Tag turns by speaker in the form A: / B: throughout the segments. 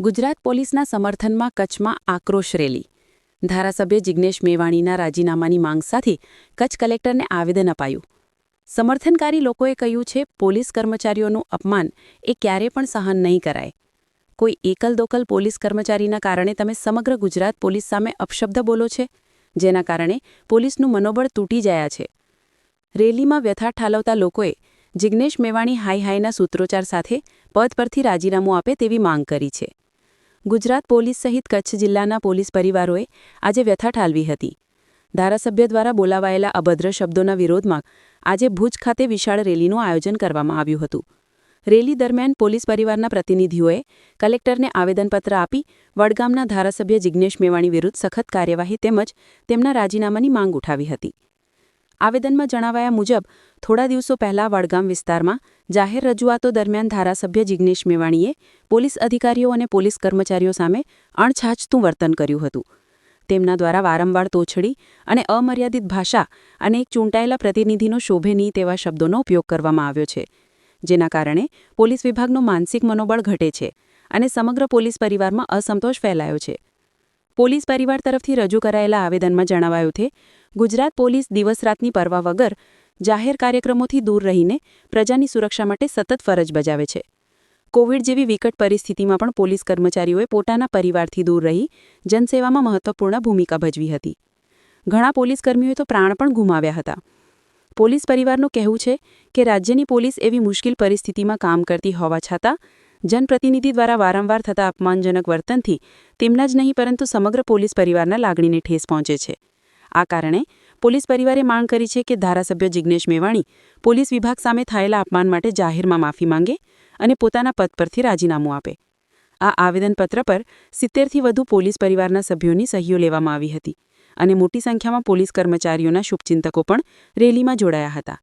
A: ગુજરાત પોલીસના સમર્થનમાં કચ્છમાં આક્રોશ રેલી. ધારાસભ્ય જિગ્નેશ મેવાણીના રાજીનામાની માંગ સાથે કચ્છ કલેક્ટરને આવેદન અપાયું. સમર્થનકારી લોકોએ કહ્યું છે, પોલીસ કર્મચારીઓનું અપમાન એ ક્યારે પણ સહન નહીં કરાય. કોઈ એકલ-દોકલ પોલીસ કર્મચારીના કારણે તમે સમગ્ર ગુજરાત પોલીસ સામે અપશબ્દ બોલો છે, જેના કારણે પોલીસનું મનોબળ તૂટી ગયા છે. રેલીમાં વ્યથા ઠાલવતા લોકોએ જિગ્નેશ મેવાણી હાઈ-હાઈના સૂત્રોચ્ચાર સાથે પદ પરથી રાજીનામું આપે તેવી માંગ કરી છે. ગુજરાત પોલીસ સહિત કચ્છ જિલ્લાના પોલીસ પરિવારોએ આજે વ્યથા ઠાલવી હતી. ધારાસભ્ય દ્વારા બોલાવાયેલા અભદ્ર શબ્દોના વિરોધમાં આજે ભુજ ખાતે વિશાળ રેલીનું આયોજન કરવામાં આવ્યું હતું. રેલી દરમિયાન પોલીસ પરિવારના પ્રતિનિધિઓએ કલેક્ટરને આવેદનપત્ર આપી વડગામના ધારાસભ્ય જિગ્નેશ મેવાણી વિરુદ્ધ સખત કાર્યવાહી તેમજ તેમના રાજીનામાની માંગ ઉઠાવી હતી. આવેદનમાં જણાવાયા મુજબ થોડા દિવસો પહેલા વડગામ વિસ્તારમાં જાહેર રજૂઆતો દરમિયાન ધારાસભ્ય જિગ્નેશ મેવાણીએ પોલીસ અધિકારીઓ અને પોલીસ કર્મચારીઓ સામે અણછાછતું વર્તન કર્યું હતું. તેમના દ્વારા વારંવાર તોછડી અને અમર્યાદિત ભાષા અને એક ચૂંટાયેલા પ્રતિનિધિનો શોભે નહીં તેવા શબ્દોનો ઉપયોગ કરવામાં આવ્યો છે, જેના કારણે પોલીસ વિભાગનું માનસિક મનોબળ ઘટે છે અને સમગ્ર પોલીસ પરિવારમાં અસંતોષ ફેલાયો છે. પોલીસ પરિવાર તરફથી રજૂ કરાયેલા આવેદનમાં જણાવાયું છે, ગુજરાત પોલીસ દિવસ-રાતની પરવા વગર જાહેર કાર્યક્રમોથી દૂર રહીને પ્રજાની સુરક્ષા માટે સતત ફરજ બજાવે છે. કોવિડ જેવી વિકટ પરિસ્થિતિમાં પણ પોલીસ કર્મચારીઓએ પોતાના પરિવારથી દૂર રહી જનસેવામાં મહત્વપૂર્ણ ભૂમિકા ભજવી હતી. ઘણા પોલીસકર્મીઓએ તો પ્રાણ પણ ગુમાવ્યા હતા. પોલીસ પરિવારનું કહેવું છે કે રાજ્યની પોલીસ એવી મુશ્કેલ પરિસ્થિતિમાં કામ કરતી હોવા છતાં જનપ્રતિનિધિ દ્વારા વારંવાર થતા અપમાનજનક વર્તનથી તેમના જ નહીં પરંતુ સમગ્ર પોલીસ પરિવારના લાગણીને ઠેસ પહોંચે છે. આ કારણે પોલીસ પરિવારે માંગ કરી છે કે ધારાસભ્ય જિગ્નેશ મેવાણી પોલીસ વિભાગ સામે થયેલા અપમાન માટે જાહેરમાં માફી માંગે અને પોતાના પદ પરથી રાજીનામું આપે. આ આવેદનપત્ર પર 70થી વધુ પોલીસ પરિવારના સભ્યોની સહીઓ લેવામાં આવી હતી અને મોટી સંખ્યામાં પોલીસ કર્મચારીઓના શુભચિંતકો પણ રેલીમાં જોડાયા હતા.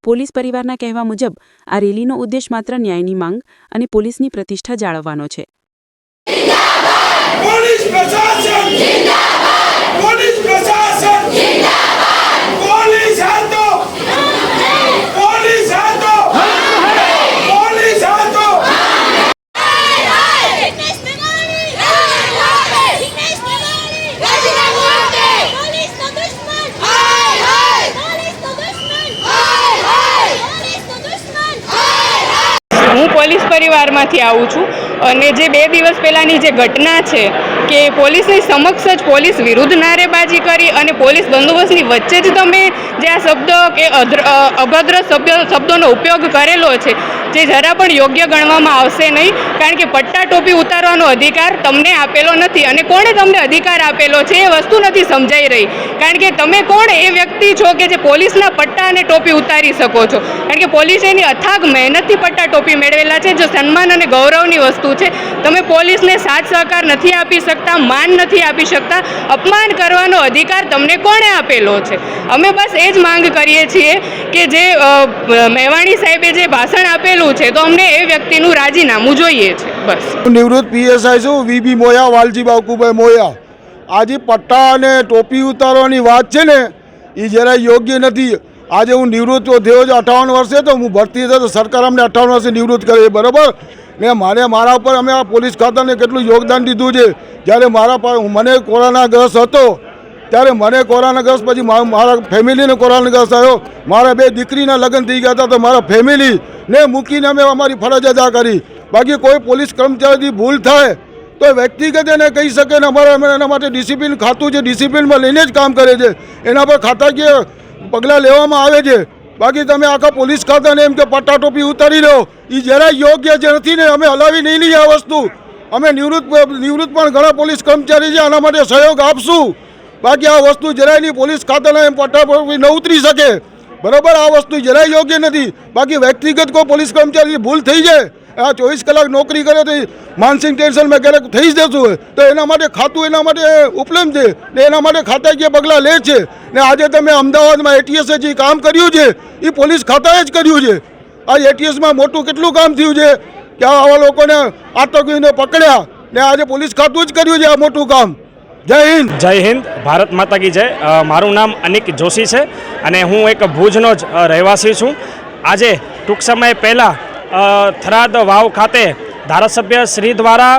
A: પોલીસ પરિવારના કહેવા મુજબ આ રેલીનો ઉદ્દેશ માત્ર ન્યાયની માંગ અને પોલીસની પ્રતિષ્ઠા જાળવવાનો છે.
B: પોલીસ પ્રશાસન જિંદાબાદ! પોલીસ પ્રશાસન જિંદાબાદ! પોલીસ હાથો! પોલીસ હાથો! પોલીસ હાથો!
C: જિગ્નેશ મેવાણી! જિગ્નેશ મેવાણી! રાજીનામું આપે! પોલીસનો દુશ્મન! હાય હાય! પોલીસનો દુશ્મન! હાય હાય! પોલીસનો દુશ્મન! હાય હાય!
D: હું પોલીસ પરિવારમાંથી આવું છું અને જે 2 દિવસ પહેલાંની જે ઘટના છે કે પોલીસની સમક્ષ જ પોલીસ વિરુદ્ધ નારેબાજી કરી અને પોલીસ બંદોબસ્તની વચ્ચે જ તમે જે આ શબ્દ કે અભદ્ર શબ્દોનો ઉપયોગ કરેલો છે, જે જરા પણ યોગ્ય ગણવામાં આવશે નહીં. કારણ કે પટ્ટા ટોપી ઉતારવાનો અધિકાર તમને આપેલો નથી અને કોણે તમને અધિકાર આપેલો છે એ વસ્તુ નથી સમજાઈ રહી. કારણ કે તમે કોણ એ વ્યક્તિ છો કે જે પોલીસના પટ્ટા અને ટોપી ઉતારી શકો છો? કારણ કે પોલીસે એની અથાગ મહેનતથી પટ્ટા ટોપી મેળવેલા છે, જો સન્માન અને ગૌરવની વસ્તુ છે. તમે પોલીસને સાથ સહકાર નથી આપી શકતા, માન નથી આપી શકતા, અપમાન કરવાનો અધિકાર તમને કોણે આપેલો છે? અમે બસ એ જ માંગ કરીએ છીએ કે જે મેવાણી સાહેબે જે ભાષણ આપેલું છે તો અમને એ વ્યક્તિનું રાજીનામું જોઈએ છે. બસ.
E: નિવૃત્ત પીએસઆઈ છું, વીબી મોયા, વાલજી બાકુભાઈ મોયા. આજે પટ્ટા અને ટોપી ઉતારવાની વાત છે ને એ જરા યોગ્ય નથી. આજે હું નિવૃત્ત થયો છું 58 વર્ષે, તો હું ભરતી થયો તો સરકાર અમને 58 વર્ષે નિવૃત્ત કરે, બરાબર ને? મારા ઉપર અમે આ પોલીસ ખાતાને કેટલું યોગદાન દીધું છે. જ્યારે મને કોરોનાગ્રસ્ત હતો ત્યારે મને કોરોનાગ્રસ્ત પછી મારા ફેમિલીને કોરોનાગ્રસ્ત આવ્યો. મારા 2 દીકરીના લગ્ન થઈ ગયા હતા તો મારા ફેમિલીને મૂકીને અમે અમારી ફરજ અદા કરી. બાકી કોઈ પોલીસ કર્મચારીથી ભૂલ થાય તો વ્યક્તિગત એને કહી શકે ને અમારે એના માટે ડિસિપ્લિન ખાતું છે, ડિસિપ્લિનમાં લઈને જ કામ કરે છે, એના પર ખાતાકીય પગલાં લેવામાં આવે છે. બાકી તમે આખા પોલીસ ખાતાને એમ કે પટ્ટા ટોપી ઉતારી લો એ જરાય યોગ્ય જે નથી ને. અમે હલાવી નહીં લઈએ આ વસ્તુ. અમે નિવૃત્ત પણ ઘણા પોલીસ કર્મચારી છે, આના માટે સહયોગ આપશું. બાકી આ વસ્તુ જરાય નહીં, પોલીસ ખાતાના એમ પટ્ટા ટોપી ન ઉતરી શકે, બરાબર? આ વસ્તુ જરાય યોગ્ય નથી. બાકી વ્યક્તિગત કોઈ પોલીસ કર્મચારી ભૂલ થઈ જાય, આ 24 કલાક નોકરી કરે તો માનસિક ટેન્શનમાં ક્યારેક થઈ જતું હોય તો એના માટે ખાતું એના માટે ઉપલબ્ધ છે ને એના માટે ખાતાકીય પગલાં લે છે. ને આજે તમે અમદાવાદમાં એટીએસે જે કામ કર્યું છે એ પોલીસ ખાતાએ જ કર્યું છે. આ એટીએસમાં મોટું કેટલું કામ થયું છે કે આવા લોકોને આતંકીઓને પકડ્યા ને આજે પોલીસ ખાતું જ કર્યું છે આ મોટું કામ. જય હિન્દ.
F: જય હિન્દ. ભારત માતા કી જય. મારું નામ અનિક જોશી છે અને હું એક ભુજનો જ રહેવાસી છું. આજે ટૂંક સમય પહેલાં થરાદ વાવ ખાતે ધારાસભ્ય શ્રી દ્વારા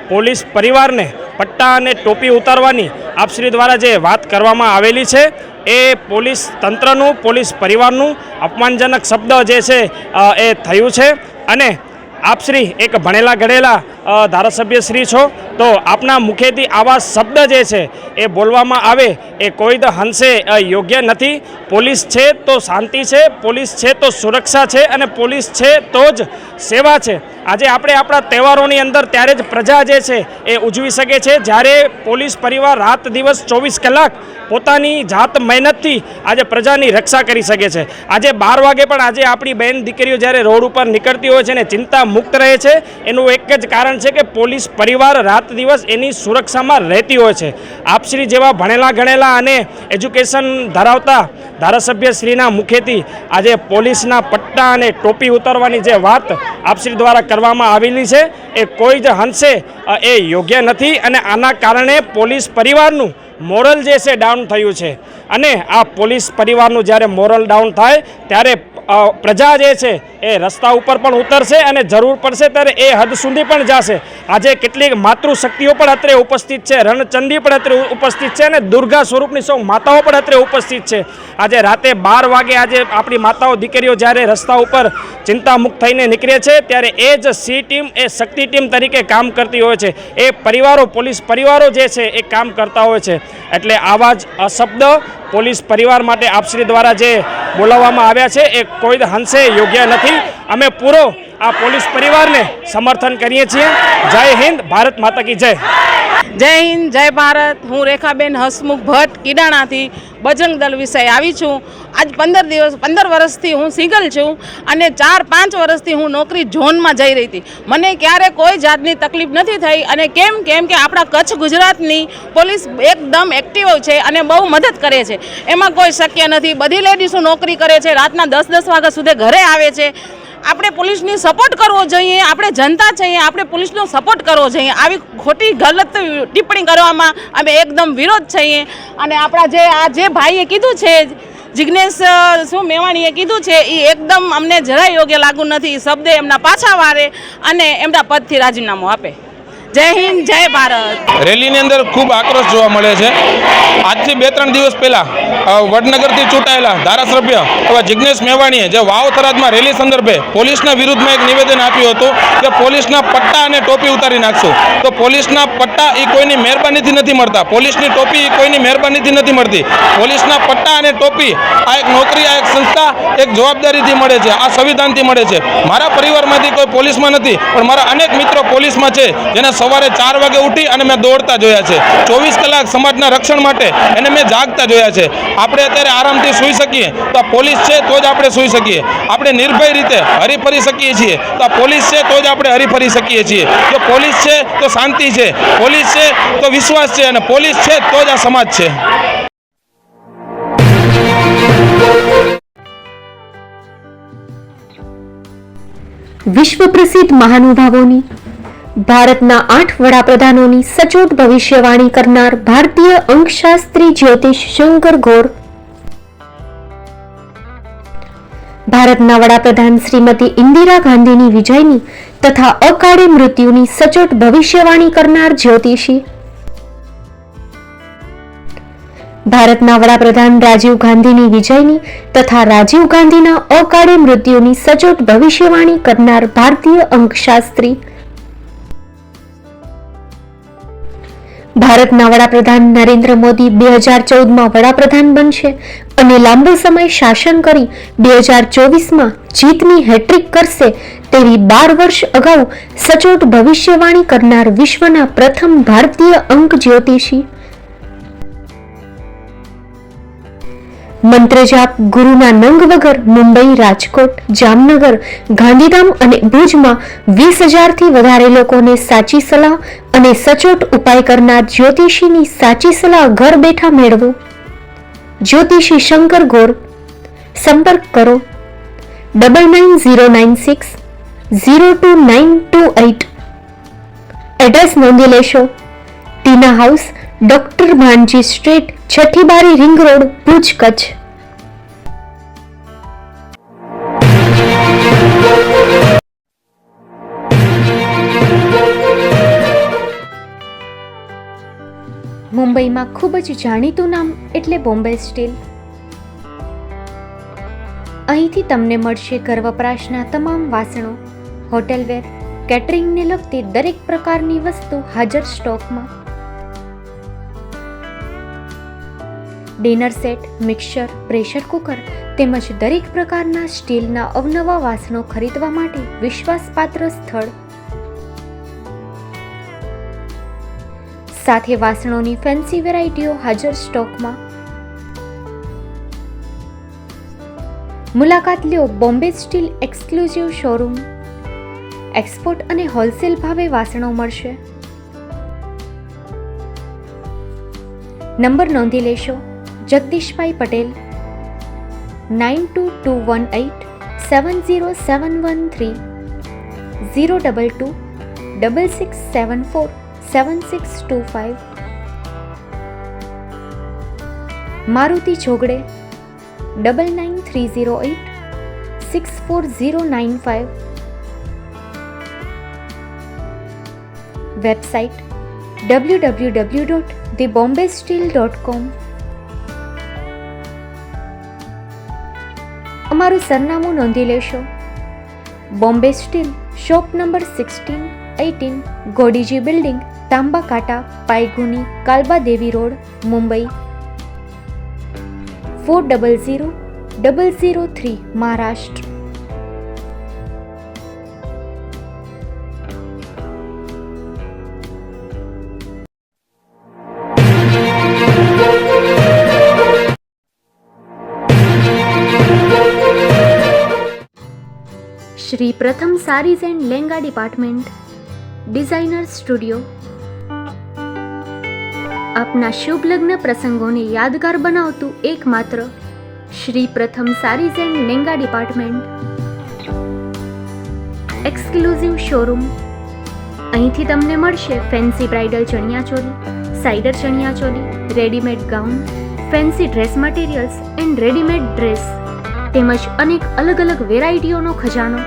F: પોલીસ પરિવારને પટ્ટા અને ટોપી ઉતારવાની આપશ્રી દ્વારા જે વાત કરવામાં આવેલી છે એ પોલીસ તંત્રનું, પોલીસ પરિવારનું અપમાનજનક શબ્દ જે છે એ થયું છે. અને આપશ્રી એક ભણેલા ગણેલા ધારાસભ્ય શ્રી છો, તો આપના મુખેથી આવા શબ્દ જે છે એ બોલવામાં આવે એ કોઈ દ હંસે યોગ્ય નથી. પોલીસ છે તો શાંતિ છે, પોલીસ છે તો સુરક્ષા છે, અને પોલીસ છે તો જ સેવા છે. આજે આપણે આપણા તહેવારોની અંદર ત્યારે જ પ્રજા જે છે એ ઉજવી શકે છે જ્યારે પોલીસ પરિવાર રાત દિવસ 24 કલાક પોતાની જાત મહેનતથી આજે પ્રજાની રક્ષા કરી શકે છે. આજે 12 વાગે પણ આજે આપણી બહેન દીકરીઓ જ્યારે રોડ ઉપર નીકળતી હોય છે ને ચિંતા મુક્ત રહે છે, એનું એક જ કારણ છે કે પોલીસ પરિવાર રાત દિવસ એની સુરક્ષામાં રહેતી હોય છે. આપશ્રી જેવા ભણેલા ગણેલા અને એજ્યુકેશન ધરાવતા ધારાસભ્યશ્રીના મુખેથી આજે પોલીસના પટ્ટા અને ટોપી ઉતારવાની જે વાત આપશ્રી દ્વારા કરવામાં આવેલી છે એ કોઈ જ અંશે એ યોગ્ય નથી. અને આના કારણે પોલીસ પરિવારનું મોરલ જે છે ડાઉન થયું છે. અને આ પોલીસ પરિવારનું જ્યારે મોરલ ડાઉન થાય ત્યારે પ્રજા જે છે એ રસ્તા ઉપર પણ ઉતરશે અને જરૂર પડશે ત્યારે એ હદ સુધી પણ જશે. આજે કેટલીક માતૃશક્તિઓ પણ અત્રે ઉપસ્થિત છે, રણચંડી પણ અત્રે ઉપસ્થિત છે, અને દુર્ગા સ્વરૂપની સૌ માતાઓ પણ અત્રે ઉપસ્થિત છે. આજે રાતે 12 વાગે આજે આપણી માતાઓ દીકરીઓ જ્યારે રસ્તા ઉપર ચિંતામુક્ત થઈને નીકળે છે ત્યારે એ જ સી ટીમ, એ શક્તિ ટીમ તરીકે કામ કરતી હોય છે. એ પરિવારો, પોલીસ પરિવારો જે છે એ કામ કરતા હોય છે. એટલે આવા જ અશબ્દ પોલીસ પરિવાર માટે આપશ્રી દ્વારા જે બોલાવવામાં આવ્યા છે એ કોઈ અંશે યોગ્ય નથી. અમે પૂરો આ પોલીસ પરિવારને સમર્થન કરીએ છીએ. જય હિન્દ, ભારત માતા કી જય.
G: જય હિન્દ, જય ભારત. હું રેખાબેન હસમુખ ભટ્ટ કીડાણાથી બજરંગ દળ વિશે આવી છું. આજ 15 વર્ષથી હું સિંગલ છું અને 4-5 વર્ષથી હું નોકરી ઝોનમાં જઈ રહી હતી. મને ક્યારે કોઈ જાતની તકલીફ નથી થઈ. અને કેમ કે આપણા કચ્છ ગુજરાતની પોલીસ એકદમ એક્ટિવ છે અને બહુ મદદ કરે છે. એમાં કોઈ શક્ય નથી. બધી લેડીઝો નોકરી કરે છે, રાતના 10-10 વાગ્યા સુધી ઘરે આવે છે. આપણે પોલીસની સપોર્ટ કરવો જોઈએ. આપણે જનતા છીએ, આપણે પોલીસનો સપોર્ટ કરવો જોઈએ. આવી ખોટી ગલત ટિપ્પણી કરવામાં અમે એકદમ વિરોધ છીએ. અને આપણા જે ભાઈએ કીધું છે, જિગ્નેશ મેવાણીએ કીધું છે, એ એકદમ અમને જરાય યોગ્ય લાગુ નથી. શબ્દે એમના પાછા વારે અને એમના પદથી રાજીનામું આપે. જય હિન્દ, જય ભારત.
H: રેલીની અંદર ખૂબ આક્રોશ જોવા મળે છે. આજથી 2-3 દિવસ પહેલાં વડનગરથી ચૂંટાયેલા ધારાસભ્ય એવા જિગ્નેશ મેવાણીએ જે વાવ થરાદમાં રેલી સંદર્ભે પોલીસના વિરુદ્ધમાં એક નિવેદન આપ્યું હતું કે પોલીસના પટ્ટા અને ટોપી ઉતારી નાખશું. તો પોલીસના પટ્ટા એ કોઈની મહેરબાનીથી નથી મળતા, પોલીસની ટોપી એ કોઈની મહેરબાનીથી નથી મળતી. પોલીસના પટ્ટા અને ટોપી આ એક નોકરી, આ એક સંસ્થા, એક જવાબદારીથી મળે છે, આ સંવિધાનથી મળે છે. મારા પરિવારમાંથી કોઈ પોલીસમાં નથી, પણ મારા અનેક મિત્રો પોલીસમાં છે, જેને સવારે 4 વાગે ઉઠી અને મેં દોડતા જોયા છે. 24 કલાક સમાજના રક્ષણ માટે એને મેં જાગતા જોયા છે. આપણે અત્યારે આરામથી સૂઈ શકીએ તો આ પોલીસ છે તો જ આપણે સૂઈ શકીએ. આપણે નિર્ભય રીતે હરીફરી શકીએ છીએ તો આ પોલીસ છે તો જ આપણે હરીફરી શકીએ છીએ. જો પોલીસ છે તો શાંતિ છે, પોલીસ છે તો વિશ્વાસ છે, અને પોલીસ છે તો જ આ સમાજ છે.
I: વિશ્વ પ્રસિદ્ધ મહાનુભાવોની, ભારતના 8 વડાપ્રધાનોની સચોટ ભવિષ્યવાણી કરનાર ભારતીય અંકશાસ્ત્રી જ્યોતિષ શંકર ગોર, ભારતના વડાપ્રધાન શ્રીમતી ઇન્દિરા ગાંધીની વિજયની તથા અકાળે મૃત્યુની સચોટ ભવિષ્યવાણી કરનાર જ્યોતિષી, ભારતના વડાપ્રધાન રાજીવ ગાંધીની વિજયની તથા રાજીવ ગાંધીના અકાળે મૃત્યુની સચોટ ભવિષ્યવાણી કરનાર ભારતીય અંકશાસ્ત્રી, ભારતના વડાપ્રધાન નરેન્દ્ર મોદી 2014માં વડાપ્રધાન બનશે અને લાંબો સમય શાસન કરી 2024માં જીતની હેટ્રિક કરશે તેવી 12 વર્ષ અગાઉ સચોટ ભવિષ્યવાણી કરનાર વિશ્વના પ્રથમ ભારતીય અંક જ્યોતિષી, મંત્રજાપ ગુરુના નંગ વગર મુંબઈ, રાજકોટ, જામનગર, ગાંધીધામ અને ભુજમાં 20,000થી વધારે લોકોને સાચી સલાહ અને સચોટ ઉપાય કરનાર જ્યોતિષીની સાચી સલાહ ઘર બેઠા મેળવો. જ્યોતિષી શંકર ગોર. સંપર્ક કરો 9909602928. એડ્રેસ નોંધી લેશો. ટીના હાઉસ, ડોક્ટર ભાનજી સ્ટ્રીટ, છઠ્ઠી બારી, રિંગ રોડ, ભુજ, કચ્છ. મુંબઈમાં ખૂબ જ જાણીતું નામ એટલે બોમ્બે સ્ટીલ. અહીંથી તમને મળશે ઘર વપરાશના તમામ વાસણો, હોટેલવેર, કેટરિંગને લગતી દરેક પ્રકારની વસ્તુ હાજર સ્ટોકમાં. Dinner set, mixer, pressure cooker તેમજ દરેક પ્રકારના સ્ટીલના અવનવા વાસણો ખરીદવા માટે વિશ્વાસપાત્ર સ્થળ. સાથે વાસણોની ફેન્સી વેરાયટીઓ હાજર સ્ટોકમાં. મુલાકાત લ્યો Bombay steel exclusive showroom. Export અને હોલસેલ ભાવે વાસણો મળશે. નંબર નોંધી લેશો. જગદીશભાઈ પટેલ, 9221870713, 022 6674 7625. મારુતિ જોગડે, 99308 64095. Website www.thebombasteel.com. અમારું સરનામું નોંધી લેશો. Bombay steel, shop number 16-18, Godiji building, Tamba Kanta, Pydhonie, Kalbadevi road, Mumbai 400003, Maharashtra. Shri Pratham sarees and lenga department, designer studio. આપના શુભ લગ્ન પ્રસંગોને યાદગાર બનાવતું એકમાત્ર Shri Pratham sarees and lenga department, exclusive showroom. અહીંથી તમને મળશે fancy bridal chaniya choli, cider chaniya choli, readymade gown, fancy dress materials and readymade dress તેમજ અનેક અલગ અલગ વેરાયટીઓનો ખજાનો.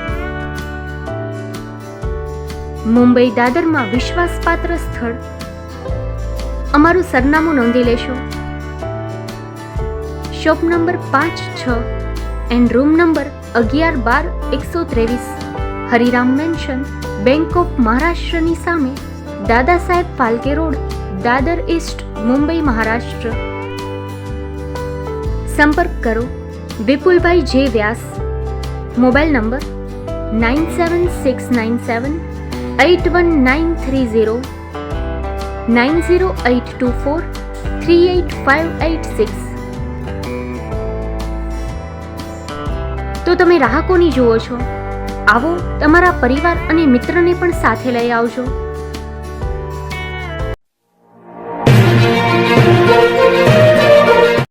I: મુંબઈ દાદરમાં વિશ્વાસપાત્ર સ્થળ. અમારું સરનામું નોંધી લેશો. Shop number 5-6 and room number 11-12-123, Hariram mansion, bank of મહારાષ્ટ્રની સામે, દાદા સાહેબ ફાલ્કે રોડ, દાદર ઈસ્ટ, મુંબઈ, મહારાષ્ટ્ર. સંપર્ક કરો વિપુલભાઈ જે વ્યાસ. Mobile number 9769781930, 9082438586. તો તમે રાહ કોની જુઓ છો? આવો, તમારા પરિવાર અને મિત્રને પણ સાથે લઈ આવજો.